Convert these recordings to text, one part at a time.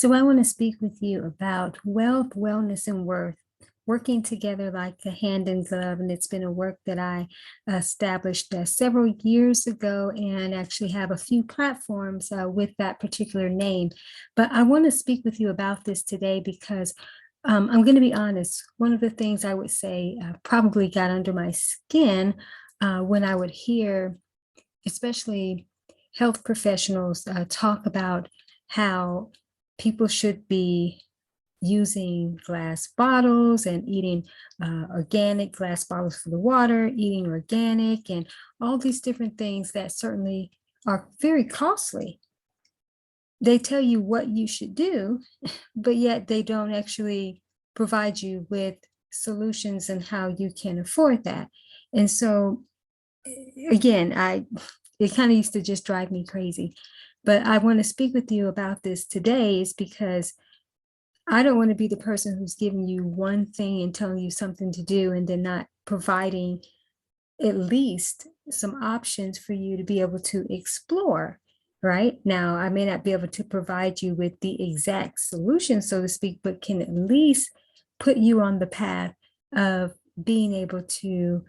So I want to speak with you about wealth, wellness, and worth working together like a hand in glove. And it's been a work that I established several years ago and actually have a few platforms with that particular name. But I want to speak with you about this today because I'm going to be honest. One of the things I would say probably got under my skin when I would hear, especially health professionals, talk about how people should be using glass bottles and eating organic glass bottles for the water, eating organic, and all these different things that certainly are very costly. They tell you what you should do, but yet they don't actually provide you with solutions and how you can afford that. And so, again, it kind of used to just drive me crazy. But I want to speak with you about this today is because I don't want to be the person who's giving you one thing and telling you something to do and then not providing at least some options for you to be able to explore. Right now, I may not be able to provide you with the exact solution, so to speak, but can at least put you on the path of being able to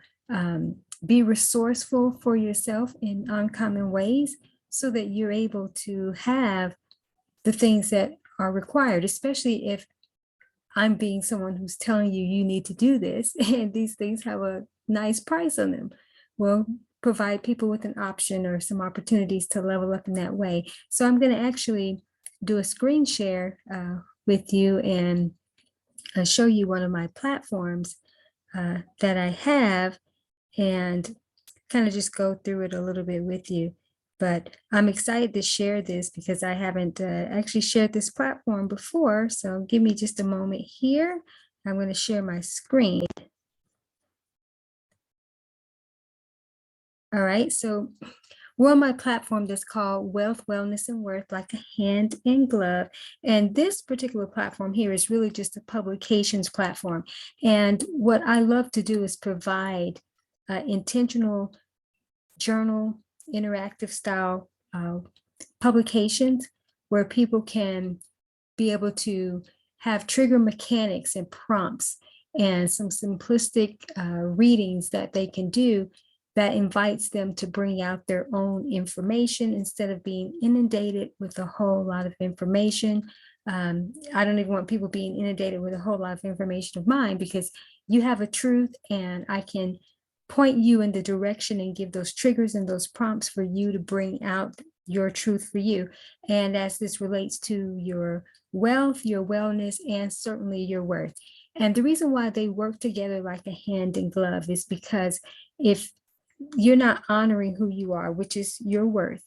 be resourceful for yourself in uncommon ways so that you're able to have the things that are required, especially if I'm being someone who's telling you you need to do this and these things have a nice price on them. Well, provide people with an option or some opportunities to level up in that way. So I'm going to actually do a screen share with you and show you one of my platforms that I have and kind of just go through it a little bit with you. But I'm excited to share this because I haven't actually shared this platform before. So give me just a moment here. I'm going to share my screen. All right, so we're on my platform that's called Wealth, Wellness, and Worth, like a hand in glove. And this particular platform here is really just a publications platform. And what I love to do is provide intentional journal, interactive style publications where people can be able to have trigger mechanics and prompts and some simplistic readings that they can do that invites them to bring out their own information instead of being inundated with a whole lot of information. I don't even want people being inundated with a whole lot of information of mine because you have a truth and I can point you in the direction and give those triggers and those prompts for you to bring out your truth for you. And as this relates to your wealth, your wellness, and certainly your worth. And the reason why they work together like a hand in glove is because if you're not honoring who you are, which is your worth,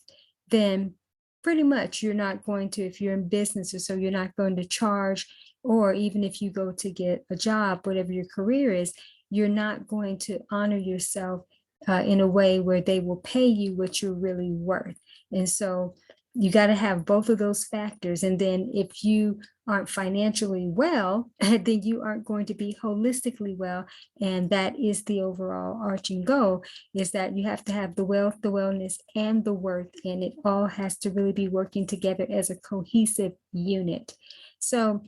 then pretty much you're not going to, if you're in business or so, you're not going to charge, or even if you go to get a job, whatever your career is, you're not going to honor yourself in a way where they will pay you what you're really worth. And so you got to have both of those factors. And then if you aren't financially well, then you aren't going to be holistically well. And that is the overall arching goal, is that you have to have the wealth, the wellness, and the worth. And it all has to really be working together as a cohesive unit. So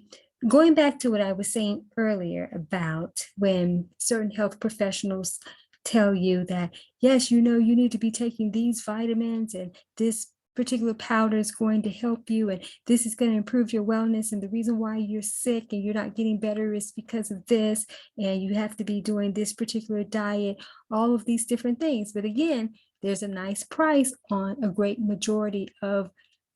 going back to what I was saying earlier about when certain health professionals tell you that, yes, you know, you need to be taking these vitamins and this particular powder is going to help you and this is going to improve your wellness, and the reason why you're sick and you're not getting better is because of this, and you have to be doing this particular diet, all of these different things. But again, there's a nice price on a great majority of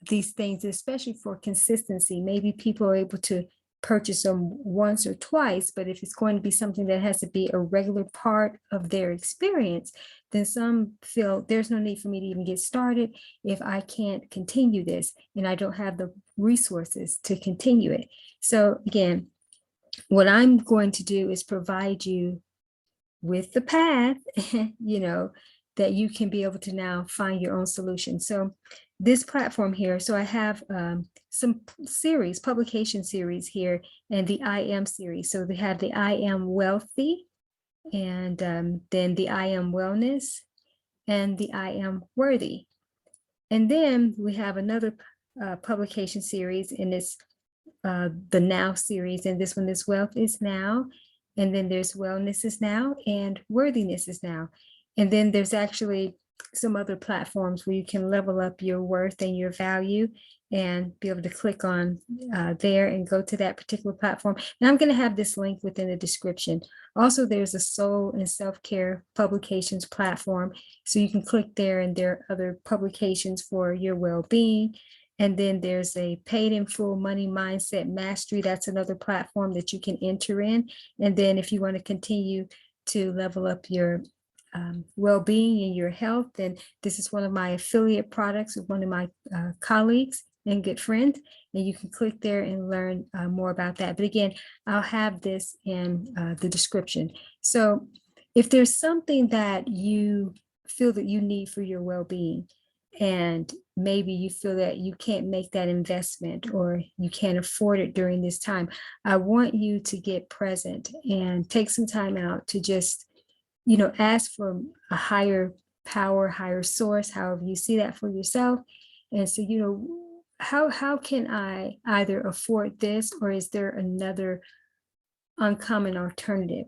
these things, especially for consistency. Maybe people are able to purchase them once or twice, but if it's going to be something that has to be a regular part of their experience, then some feel there's no need for me to even get started if I can't continue this and I don't have the resources to continue it. So again, what I'm going to do is provide you with the path, you know, that you can be able to now find your own solution. So this platform here, so I have some series, publication series here, and the I Am series. So they have the I Am Wealthy, and then the I Am Wellness, and the I Am Worthy. And then we have another publication series, and it's the Now series, and this one is Wealth is Now, and then there's Wellness is Now, and Worthiness is Now. And then there's actually some other platforms where you can level up your worth and your value and be able to click on there and go to that particular platform. And I'm going to have this link within the description. Also, there's a Soul and Self-Care Publications platform. So you can click there, and there are other publications for your well-being. And then there's a Paid in Full Money Mindset Mastery. That's another platform that you can enter in. And then if you want to continue to level up your well-being and your health, then this is one of my affiliate products with one of my colleagues and good friends, and you can click there and learn more about that. But again, I'll have this in the description. So if there's something that you feel that you need for your well-being, and maybe you feel that you can't make that investment or you can't afford it during this time, I want you to get present and take some time out to just, ask for a higher power, higher source, however you see that for yourself. And so, how can I either afford this, or is there another uncommon alternative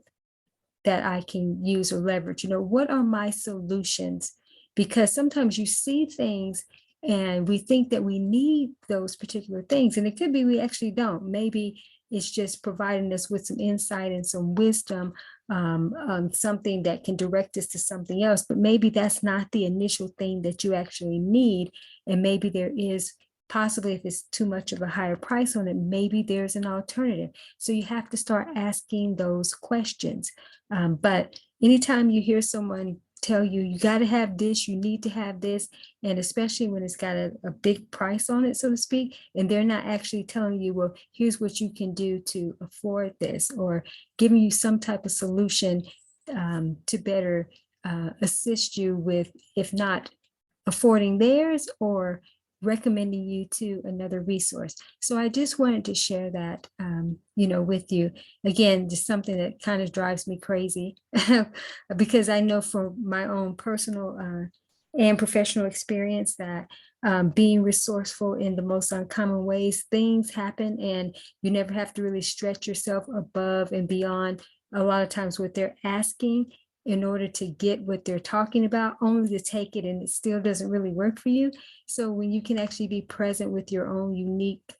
that I can use or leverage? What are my solutions? Because sometimes you see things and we think that we need those particular things, and it could be we actually don't. Maybe it's just providing us with some insight and some wisdom on something that can direct us to something else, but maybe that's not the initial thing that you actually need. And maybe there is, possibly, if it's too much of a higher price on it, maybe there's an alternative. So you have to start asking those questions. But anytime you hear someone tell you, you got to have this, you need to have this, and especially when it's got a big price on it, so to speak, and they're not actually telling you, well, here's what you can do to afford this, or giving you some type of solution to better assist you with, if not affording theirs, or recommending you to another resource. So I just wanted to share that, with you. Again, just something that kind of drives me crazy because I know from my own personal and professional experience that being resourceful in the most uncommon ways, things happen, and you never have to really stretch yourself above and beyond a lot of times what they're asking in order to get what they're talking about, only to take it and it still doesn't really work for you. So when you can actually be present with your own unique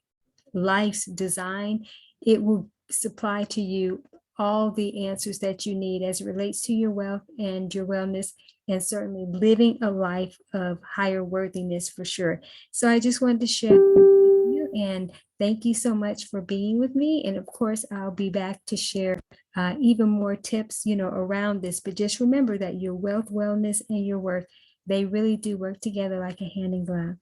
life's design, it will supply to you all the answers that you need as it relates to your wealth and your wellness, and certainly living a life of higher worthiness for sure. So I just wanted to share with you, and thank you so much for being with me. And of course, I'll be back to share even more tips, around this. But just remember that your wealth, wellness, and your worth, they really do work together like a hand in glove.